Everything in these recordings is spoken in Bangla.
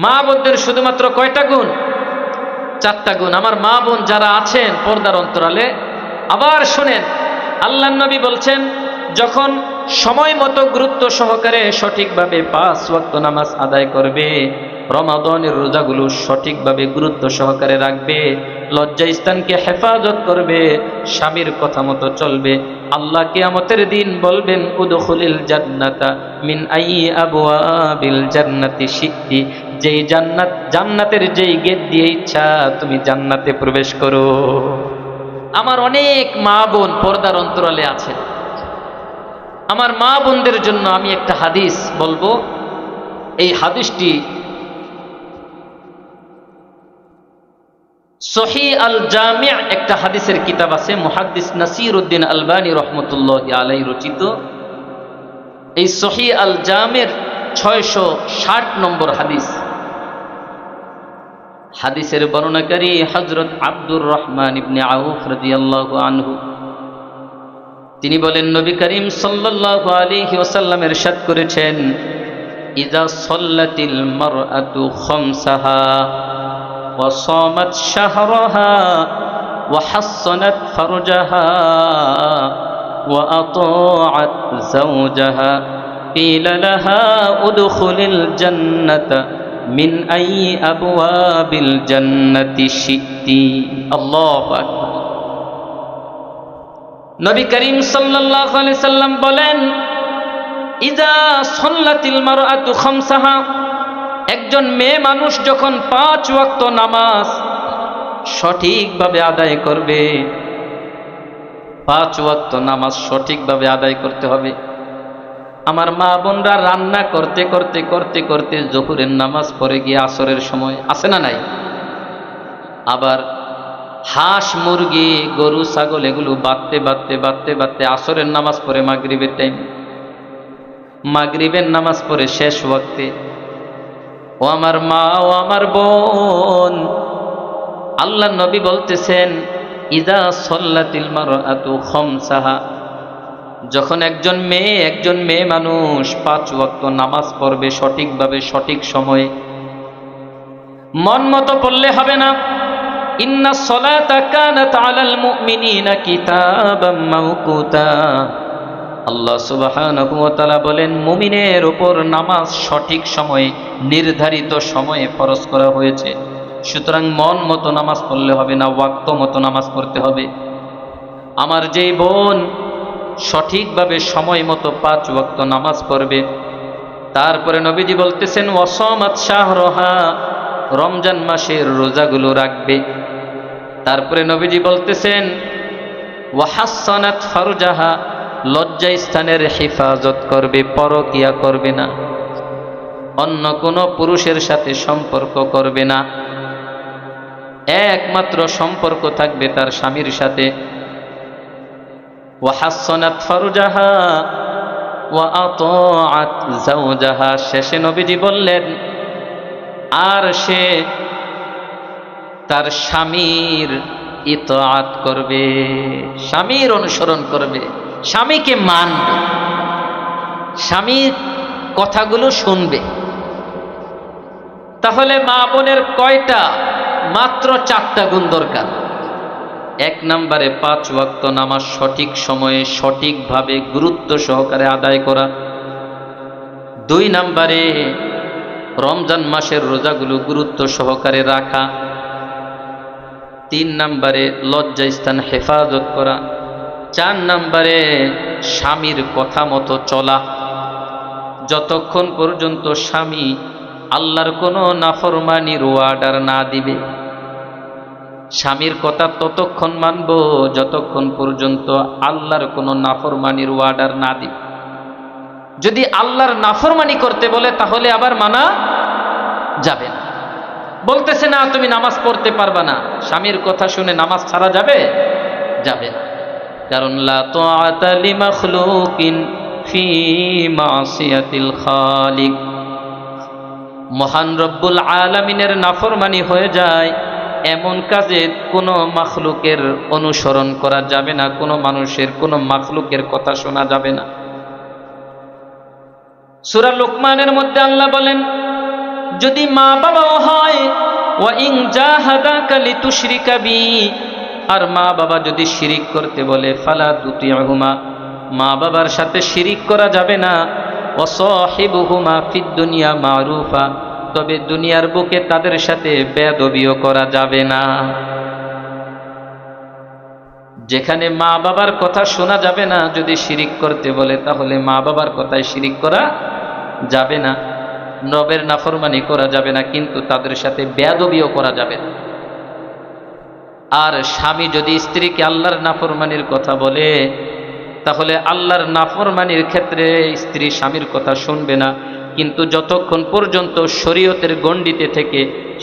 মা বোনদের শুধুমাত্র কয়টা গুণ? 4টা গুণ। আমার মা বোন যারা আছেন পর্দার অন্তরালে, আবার শোনেন, আল্লাহ নবী বলছেন, যখন সময় মতো গুরুত্ব সহকারে সঠিকভাবে 5 ওয়াক্ত নামাজ আদায় করবে, রমাদানের রোজাগুলো সঠিকভাবে গুরুত্ব সহকারে রাখবে, লজ্জা স্থানকে হেফাজত করবে, স্বামীর কথা মতো চলবে, আল্লাহ কিয়ামতের দিন বলবেন, উদখুলিল জান্নাতা মিন আইয়ি আবওয়াবিল জান্নাতি শি'তি, যেই জান্নাতের যেই গেট দিয়ে ইচ্ছা তুমি জান্নাতে প্রবেশ করো। আমার অনেক মা বোন পর্দার অন্তরালে আছেন। আমার মা বোনদের জন্য আমি একটা হাদিস বলবো। এই হাদিসটি সহিহ আল জামি' একটা হাদিসের কিতাব আছে, মুহাদ্দিস নাসিরউদ্দিন আলবানী রহমতুল্লাহি আলাইহি রচিত। এই সহিহ আল জামি'র 660 নম্বর হাদিস। হাদিসের বর্ণনাকারী হযরত আব্দুর রহমান ইবনে আউফ রাদিয়াল্লাহু আনহু। তিনি বলেন, নবী করিম সাল্লাল্লাহু আলাইহি ওয়াসাল্লাম ইরশাদ করেছেন, ইযা সাল্লাতিল মারআতু খামসাহা ওয়া সামাত শাহরাহা ওয়া হাসসানাত ফারজাহা ওয়া আতাআত যাওজাহা কিলা লাহা উদখুলিল জান্নাতা মিন আইয়ি আবওয়াবিল জান্নাতি শি'তি। আল্লাহু আকবার। নবী করিম সাল্লাল্লাহু আলাইহি সাল্লাম বলেন, ইযা সাল্লাতিল মারআতু খামসাহা, একজন মেয়ে মানুষ যখন 5 ওয়াক্ত নামাজ সঠিকভাবে আদায় করবে, 5 ওয়াক্ত নামাজ সঠিকভাবে আদায় করতে হবে। আমার মা বোনরা রান্না করতে করতে করতে করতে জোহরের নামাজ পড়ে গিয়ে আসরের সময় আসে না নাই, আবার হাঁস মুরগি গরু ছাগল এগুলো বাঁধতে বাঁধতে বাঁধতে বাঁধতে আসরের নামাজ পড়ে মাগরিবের টাইম, মাগরিবের নামাজ পড়ে শেষ ওয়াক্তে। ও আমার মা, ও আমার বোন, আল্লাহ নবী বলতেছেন, ইযা সাল্লাতিল মারআতু খামসাহা, যখন একজন মেয়ে মানুষ 5 ওয়াক্ত নামাজ পড়বে সঠিকভাবে সঠিক সময়ে, মন মতো পড়লে হবে না। ইন্না সলাতা কানাত আলাল মুমিনিনা কিতাবাম মাওকুতা, আল্লাহ সুবহানাহু ওয়া তাআলা বলেন, মুমিনের উপর নামাজ সঠিক সময়ে নির্ধারিত সময়ে ফরজ করা হয়েছে। সুতরাং মন মতো নামাজ পড়লে হবে না, ওয়াক্ত মতো নামাজ পড়তে হবে। আমার যেই বোন সঠিকভাবে সময় মতো 5 ওয়াক্ত নামাজ পড়বে, তারপরে নবীজি বলতেছেন, ওয়াসামাত শাহরাহা, রমজান মাসের রোজাগুলো রাখবে। তারপরে নবীজি বলতেছেন, ওয়াহাসসানাত ফারজাহা, লজ্জা স্থানের হেফাজত করবে, পরকিয়া করবে না, অন্য কোনো পুরুষের সাথে সম্পর্ক করবে না, একমাত্র সম্পর্ক থাকবে তার স্বামীর সাথে। ওয়াহাসসানাত ফারজাহা ওয়া আতাআত যাওজাহা, শেষে নবীজি বললেন, আর সে তার স্বামীর ইতাআত করবে, স্বামীর অনুসরণ করবে, স্বামীকে মানবে, স্বামীর কথাগুলো শুনবে। তাহলে মা বোনের কয়টা? মাত্র 4টা গুণ দরকার। 1 নম্বরে 5 ওয়াক্ত নামাজ সঠিক সময়ে সঠিকভাবে গুরুত্ব সহকারে আদায় করা। 2 নম্বরে রমজান মাসের রোজাগুলো গুরুত্ব সহকারে রাখা। 3 নম্বরে লজ্জা স্থান হেফাজত করা। 4 নম্বরে স্বামীর কথা মতো চলা। যতক্ষণ পর্যন্ত স্বামী আল্লাহর কোনো নাফরমানির অর্ডার না দিবে, স্বামীর কথা ততক্ষণ মানব যতক্ষণ পর্যন্ত আল্লাহর কোনো নাফরমানির অর্ডার না দিবে। যদি আল্লাহর নাফরমানি করতে বলে তাহলে আবার মানা যাবে না। বলতেছে না তুমি নামাজ পড়তে পারবা না, স্বামীর কথা শুনে নামাজ ছাড়া যাবে? যাবে না। কারণ লা তাআতা লিমাখলুকিন ফি মাসিয়াতিল খালিক, মহান রব্বুল আলামিনের নাফরমানি হয়ে যায় এমন কাজে কোনো মাখলুকের অনুসরণ করা যাবে না, কোনো মানুষের কোনো মাখলুকের কথা শোনা যাবে না। সূরা লুকমানের মধ্যে আল্লাহ বলেন, যদি মা বাবাও হয়, ওয়া ইন জাহাদাকা লিতুশরিকা বি, আর মা বাবা যদি শিরিক করতে বলে, ফালা তুতিউহুমা, মা বাবার সাথে শিরিক করা যাবে না। ওয়া সাহিবুহুমা ফিদ দুনিয়া মারুফা, তবে দুনিয়ার বুকে তাদের সাথে বেয়াদবিও করা যাবে না। যেখানে মা বাবার কথা শোনা যাবে না, যদি শিরিক করতে বলে, তাহলে মা বাবার কথায় শিরিক করা যাবে না, রবের নাফরমানি করা যাবে না, কিন্তু তাদের সাথে বেয়াদবিও করা যাবে না। আর স্বামী যদি স্ত্রীকে আল্লাহর নাফরমানির কথা বলে, তাহলে আল্লাহর নাফরমানির ক্ষেত্রে স্ত্রী স্বামীর কথা শুনবে না, কিন্তু যতক্ষণ পর্যন্ত শরীয়তের গণ্ডিতে থেকে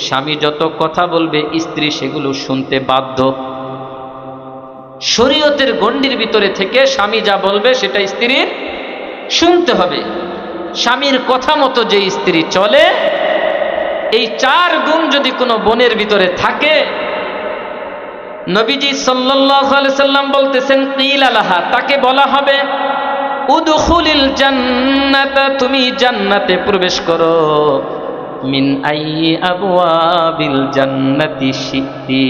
স্বামী যত কথা বলবে, স্ত্রী সেগুলো শুনতে বাধ্য। শরীয়তের গণ্ডির ভিতরে থেকে স্বামী যা বলবে সেটা স্ত্রীর শুনতে হবে। স্বামীর কথা মতো যে স্ত্রী চলে, এই 4 গুণ যদি কোনো বোনের ভিতরে থাকে, নবীজি সাল্লাল্লাহু আলাইহি সাল্লাম বলতেছেন, কিলা লাহা, তাকে বলা হবে, উদখুলিল জান্নাতা, তুমি জান্নাতে প্রবেশ করো, মিন আইয়ি আবওয়াবিল জান্নাতি শি'তি,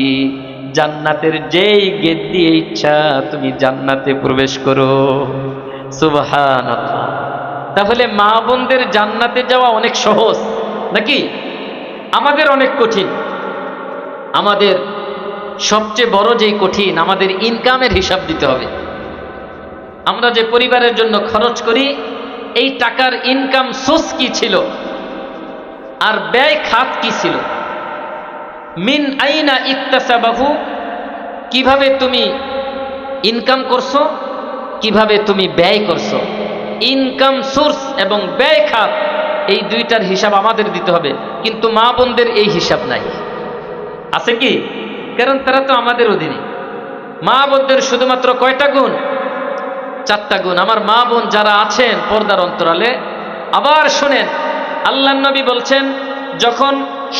জান্নাতের যেই গেট দিয়ে ইচ্ছা তুমি জান্নাতে প্রবেশ করো। সুবহানাল্লাহ। তাহলে মা বোনদের জান্নাতে যাওয়া অনেক সহজ নাকি? আমাদের অনেক কঠিন। আমাদের সবচেয়ে বড় যেই কঠিন, আমাদের ইনকামের হিসাব দিতে হবে। আমরা যে পরিবারের জন্য খরচ করি, এই টাকার ইনকাম সোর্স কি ছিল আর ব্যয় খাত কি ছিল। মিন আইনা ইকতাসাবাহু, কিভাবে তুমি ইনকাম করছো, কিভাবে তুমি ব্যয় করছো। ইনকাম সোর্স এবং ব্যয় খাত, এই দুইটার হিসাব আমাদের দিতে হবে, কিন্তু মা বোনদের এই হিসাব নাই। আছে কি? কারণ তারা তো আমাদের অধীনে। মা বোনদের শুধুমাত্র কয়টা গুণ? 4টা গুণ। আমার মা বোন যারা আছেন পর্দার অন্তরালে, আবার শোনেন, আল্লাহর নবী বলছেন, যখন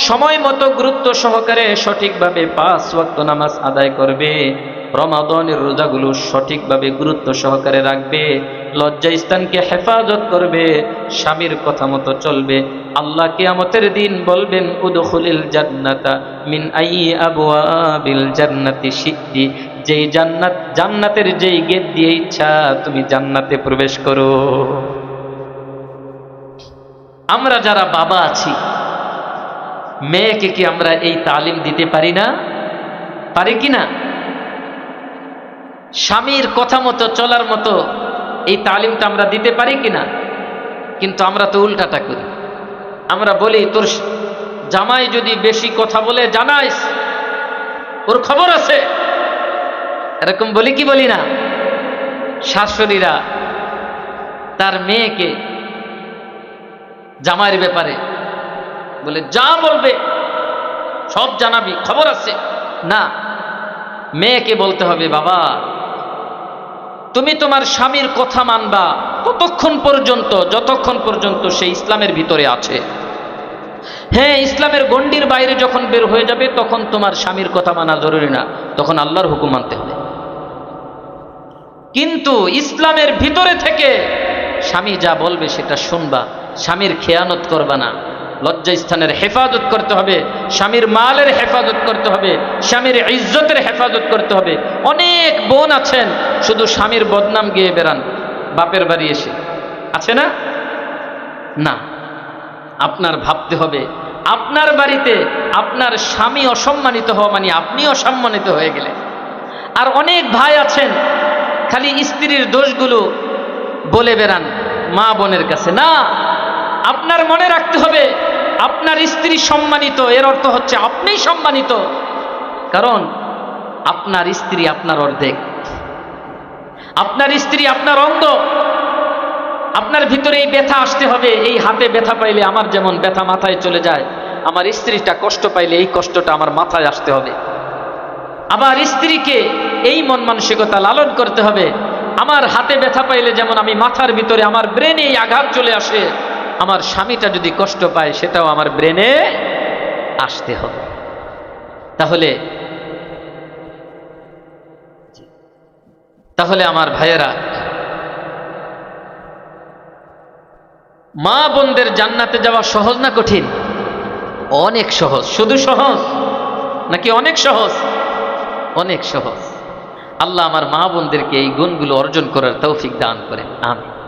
সময় মতো গুরুত্ব সহকারে সঠিকভাবে 5 ওয়াক্ত নামাজ আদায় করবে, রমাদানের রোজাগুলো সঠিকভাবে গুরুত্ব সহকারে রাখবে, লজ্জাস্থানকে হেফাজত করবে, স্বামীর কথা মতো চলবে, আল্লাহ কিয়ামতের দিন বলবেন, উদখুলিল জান্নাতা মিন আইয়ি আবওয়াবিল জান্নাতি শি'তি, যেই জান্নাতের যেই গেট দিয়ে ইচ্ছা তুমি জান্নাতে প্রবেশ করো। আমরা যারা বাবা আছি, মেয়েকে কি আমরা এই তালিম দিতে পারি না? পারি কি না? স্বামীর কথা মতো চলার মতো এই তালিমটা আমরা দিতে পারি কিনা? কিন্তু আমরা তো উল্টাটা করি। আমরা বলি, তোর জামাই যদি বেশি কথা বলে জানাইস, ওর খবর আছে, এরকম বলি কি বলি না? শাশুড়িরা তার মেয়েকে জামাইয়ের ব্যাপারে বলে, যা বলবে সব জানাবি, খবর আছে না। মেয়েকে বলতে হবে, বাবা তুমি তোমার স্বামীর কথা মানবা ততক্ষণ পর্যন্ত যতক্ষণ পর্যন্ত সে ইসলামের ভিতরে আছে। হ্যাঁ, ইসলামের গণ্ডির বাইরে যখন বের হয়ে যাবে, তখন তোমার স্বামীর কথা মানা জরুরি না, তখন আল্লাহর হুকুম মানতে হবে। কিন্তু ইসলামের ভিতরে থেকে স্বামী যা বলবে সেটা শুনবা, স্বামীর খেয়ানত করবা না। লজ্জাস্থানের হেফাজত করতে হবে, স্বামীর মালের হেফাজত করতে হবে, স্বামীর ইজ্জতের হেফাজত করতে হবে। অনেক বোন আছেন শুধু স্বামীর বদনাম গেয়ে বেড়ান বাপের বাড়ি এসে, আছে না? না, আপনার ভাবতে হবে, আপনার বাড়িতে আপনার স্বামী অসম্মানিত হওয়া মানে আপনি অসম্মানিত হয়ে গেলেন। আর অনেক ভাই আছেন খালি স্ত্রীর দোষগুলো বলে বেড়ান মা বোনের কাছে। না, আপনার মনে রাখতে হবে, আপনার স্ত্রী সম্মানিত, এর অর্থ হচ্ছে আপনিই সম্মানিত। কারণ আপনার স্ত্রী আপনার অর্ধেক, আপনার স্ত্রী আপনার অঙ্গ। আপনার ভিতরে এই ব্যথা আসতে হবে, এই হাতে ব্যথা পাইলে আমার যেমন ব্যথা মাথায় চলে যায়, আমার স্ত্রীটা কষ্ট পাইলে এই কষ্টটা আমার মাথায় আসতে হবে। আবার স্ত্রীকে এই মন মানসিকতা লালন করতে হবে, আমার হাতে ব্যথা পাইলে যেমন আমি মাথার ভিতরে আমার ব্রেনে এই আঘাত চলে আসে, আমার স্বামীটা যদি কষ্ট পায় সেটাও আমার ব্রেনে আসতে হবে। তাহলে আমার ভাইয়েরা, মা বোনদের জান্নাতে যাওয়া সহজ না কঠিন? অনেক সহজ, শুধু সহজ নাকি অনেক সহজ? অনেক সহজ। আল্লাহ আমার মা বোনদেরকে এই গুণগুলো অর্জন করার তৌফিক দান করেন, আমিন।